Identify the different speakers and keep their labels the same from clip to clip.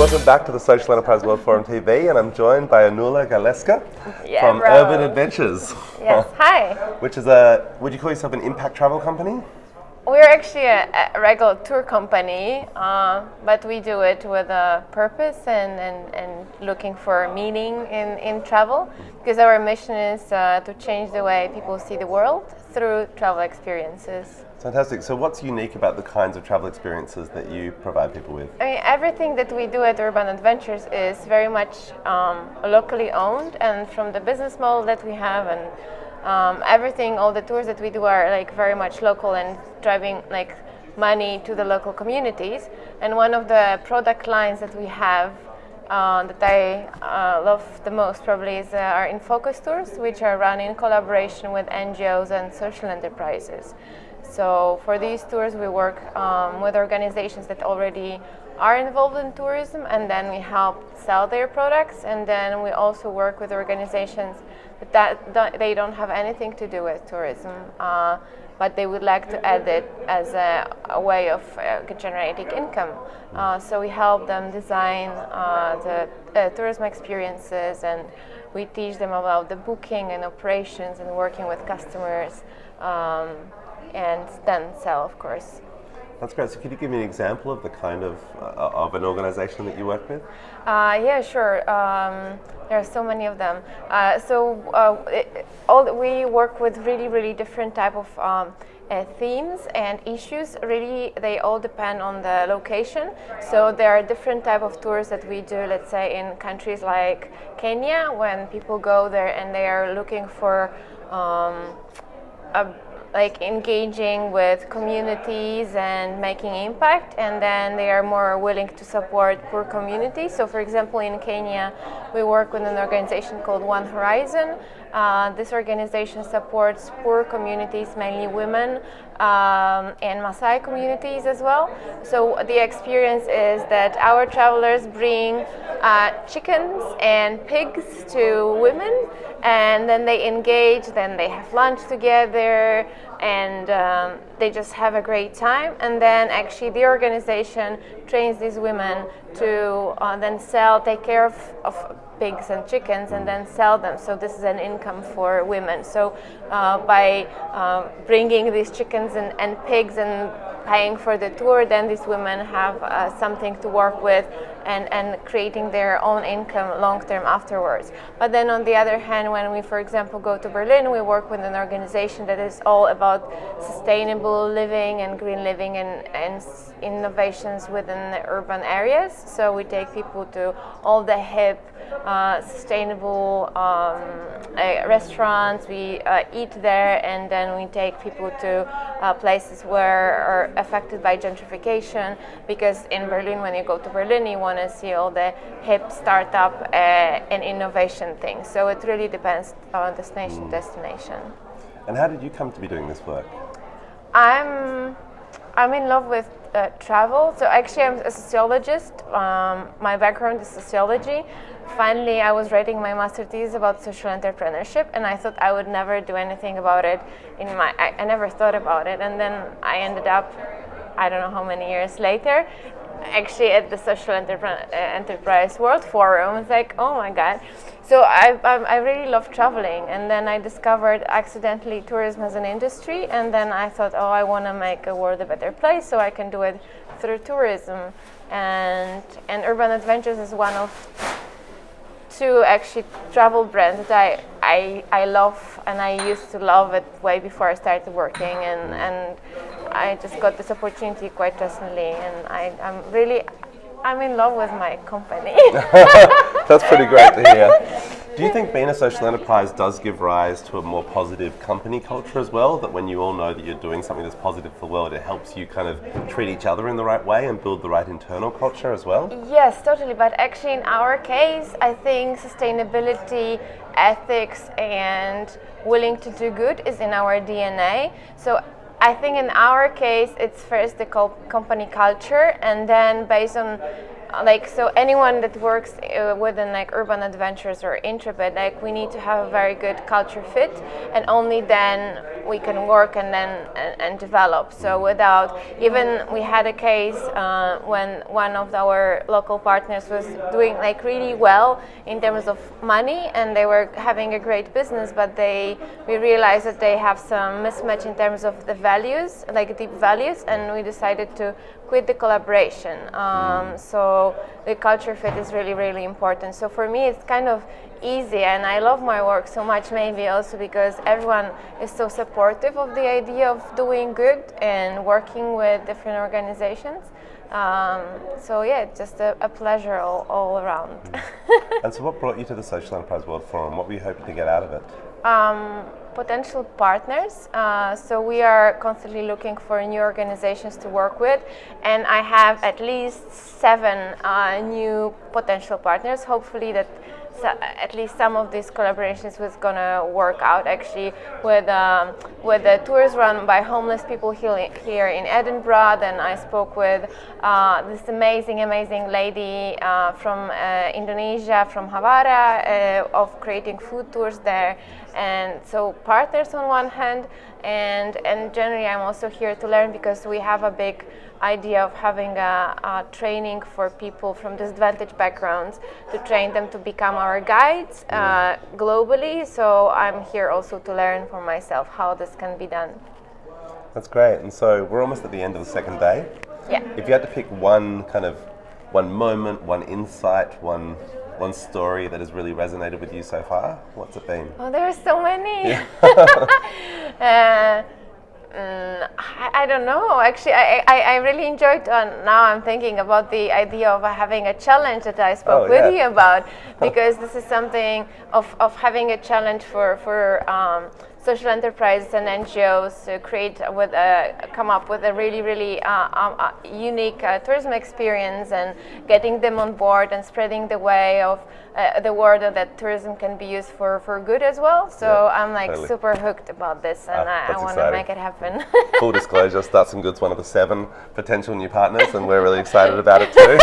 Speaker 1: Welcome back to the Social Enterprise World Forum TV, and I'm joined by Anula Galewska from Urban Adventures.
Speaker 2: Yes, hi.
Speaker 1: Which is would you call yourself an impact travel company?
Speaker 2: We're actually a regular tour company, but we do it with a purpose and looking for meaning in travel, because our mission is to change the way people see the world through travel experiences.
Speaker 1: Fantastic. So what's unique about the kinds of travel experiences that you provide people with?
Speaker 2: I mean, everything that we do at Urban Adventures is very much locally owned, and from the business model that we have and everything, all the tours that we do are like very much local and driving like money to the local communities. And one of the product lines that we have that I love the most probably is our In Focus tours, which are run in collaboration with NGOs and social enterprises. So for these tours we work with organizations that already are involved in tourism, and then we help sell their products, and then we also work with organizations that they don't have anything to do with tourism, but they would like to add it as a way of generating income. So we help them design the tourism experiences, and we teach them about the booking and operations and working with customers, and then sell, of course.
Speaker 1: That's great. So could you give me an example of the kind of an organization that you work with?
Speaker 2: Yeah, sure. There are so many of them. We work with really different type of themes and issues. Really, they all depend on the location. So there are different type of tours that we do, let's say in countries like Kenya, when people go there and they are looking for like engaging with communities and making impact, and then they are more willing to support poor communities. So for example, in Kenya, we work with an organization called One Horizon. This organization supports poor communities, mainly women, and Maasai communities as well. So the experience is that our travelers bring chickens and pigs to women, and then they engage, then they have lunch together, and they just have a great time. And then actually the organization trains these women to then take care of pigs and chickens and then sell them. So this is an income for women. So by bringing these chickens and pigs and paying for the tour, then these women have something to work with and creating their own income long term afterwards. But then on the other hand, when we, for example, go to Berlin, we work with an organization that is all about sustainable living and green living and innovations within the urban areas. So we take people to all the hip sustainable restaurants. We eat there, and then we take people to places where are affected by gentrification, because in Berlin, when you go to Berlin, you want to see all the hip startup and innovation things. So it really depends on destination. And
Speaker 1: how did you come to be doing this work?
Speaker 2: I'm in love with travel. So actually I'm a sociologist. My background is sociology. Finally, I was writing my master's thesis about social entrepreneurship, and I thought I would never do anything about it. I never thought about it, and then I ended up, I don't know how many years later, actually at the Social Enterprise World Forum. It's like, oh my God. So I really love traveling, and then I discovered accidentally tourism as an industry, and then I thought, oh, I want to make the world a better place, so I can do it through tourism. And Urban Adventures is one of two actually travel brands that I love, and I used to love it way before I started working, and I just got this opportunity quite recently, and I'm in love with my company.
Speaker 1: That's pretty great to hear. Do you think being a social enterprise does give rise to a more positive company culture as well? That when you all know that you're doing something that's positive for the world, it helps you kind of treat each other in the right way and build the right internal culture as well?
Speaker 2: Yes, totally. But actually in our case, I think sustainability, ethics, and willing to do good is in our DNA. So I think in our case, it's first the company culture, and then based on so anyone that works within Urban Adventures or Intrepid, we need to have a very good culture fit, and only then we can work and then and develop. So without, even we had a case when one of our local partners was doing like really well in terms of money, and they were having a great business, but we realized that they have some mismatch in terms of the values, like deep values, and we decided to quit the collaboration. So the culture fit is really, really important. So for me, it's kind of easy, and I love my work so much, maybe also because everyone is so supportive of the idea of doing good and working with different organizations. So yeah, it's just a pleasure all around.
Speaker 1: And so what brought you to the Social Enterprise World Forum? What were you hoping to get out of it?
Speaker 2: Potential partners. So we are constantly looking for new organizations to work with, and I have at least 7 new potential partners. Hopefully that at least some of these collaborations was gonna work out, actually, with the tours run by homeless people here in Edinburgh. Then I spoke with this amazing lady from Indonesia, from Havara, of creating food tours there. And so partners on one hand, and generally I'm also here to learn, because we have a big idea of having a training for people from disadvantaged backgrounds, to train them to become our guides globally. So I'm here also to learn for myself how this can be done.
Speaker 1: That's great. And so we're almost at the end of the second day.
Speaker 2: Yeah.
Speaker 1: If you had to pick one moment, one insight, one story that has really resonated with you so far, what's it been?
Speaker 2: Oh, there are so many.
Speaker 1: Yeah.
Speaker 2: I don't know. Actually, I really enjoyed. Now I'm thinking about the idea of having a challenge that I spoke with you about, because this is something of having a challenge for social enterprises and NGOs to come up with a really unique tourism experience, and getting them on board and spreading the way of the word that tourism can be used for good as well. So I'm like super hooked about this, and I want to make it happen.
Speaker 1: Full disclosure, StartSomeGood's one of the 7 potential new partners, and we're really excited about it too.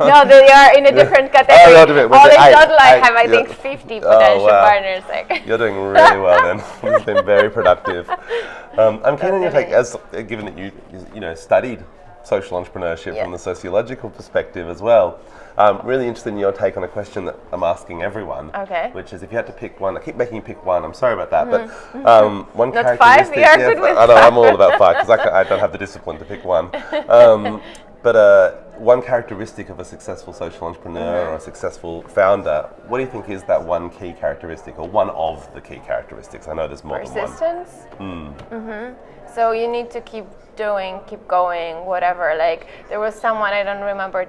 Speaker 2: No, they are in a different category. All in total, I have, I think, 50 potential partners.
Speaker 1: You're doing really well then. It's been very productive. I'm keen on your take, given that you studied social entrepreneurship from the sociological perspective as well. Really interested in your take on a question that I'm asking everyone, which is, if you had to pick one, I keep making you pick one, I'm sorry about that, but one
Speaker 2: Not
Speaker 1: characteristic.
Speaker 2: 5, we are good with 5.
Speaker 1: I'm all about 5, because I don't have the discipline to pick one. But one characteristic of a successful social entrepreneur or a successful founder, what do you think is that one key characteristic, or one of the key characteristics? I know there's more than one.
Speaker 2: Persistence. So you need to keep doing, keep going, whatever. Like, there was someone, I don't remember,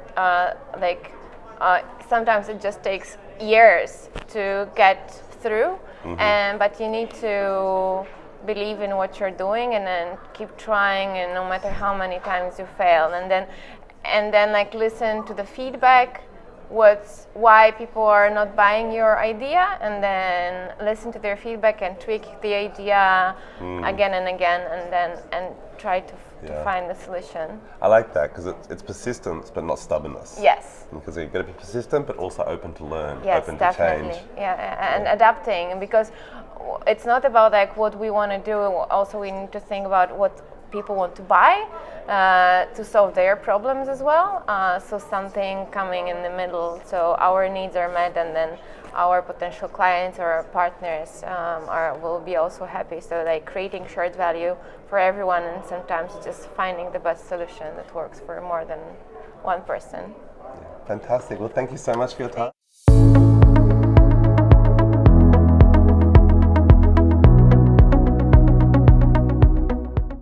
Speaker 2: sometimes it just takes years to get through, but you need to believe in what you're doing, and then keep trying, and no matter how many times you fail, and then like listen to the feedback, why people are not buying your idea, and then listen to their feedback and tweak the idea again and again, and try to find the solution.
Speaker 1: I like that, because it's persistence but not stubbornness.
Speaker 2: Yes.
Speaker 1: Because you've got to be persistent but also open to learn,
Speaker 2: yes,
Speaker 1: open
Speaker 2: definitely.
Speaker 1: to change.
Speaker 2: And adapting, because it's not about like what we want to do. Also, we need to think about what people want to buy to solve their problems as well. So something coming in the middle, so our needs are met, and then our potential clients or our partners will be also happy. So like creating shared value for everyone, and sometimes just finding the best solution that works for more than one person.
Speaker 1: Fantastic. Well, thank you so much for your time.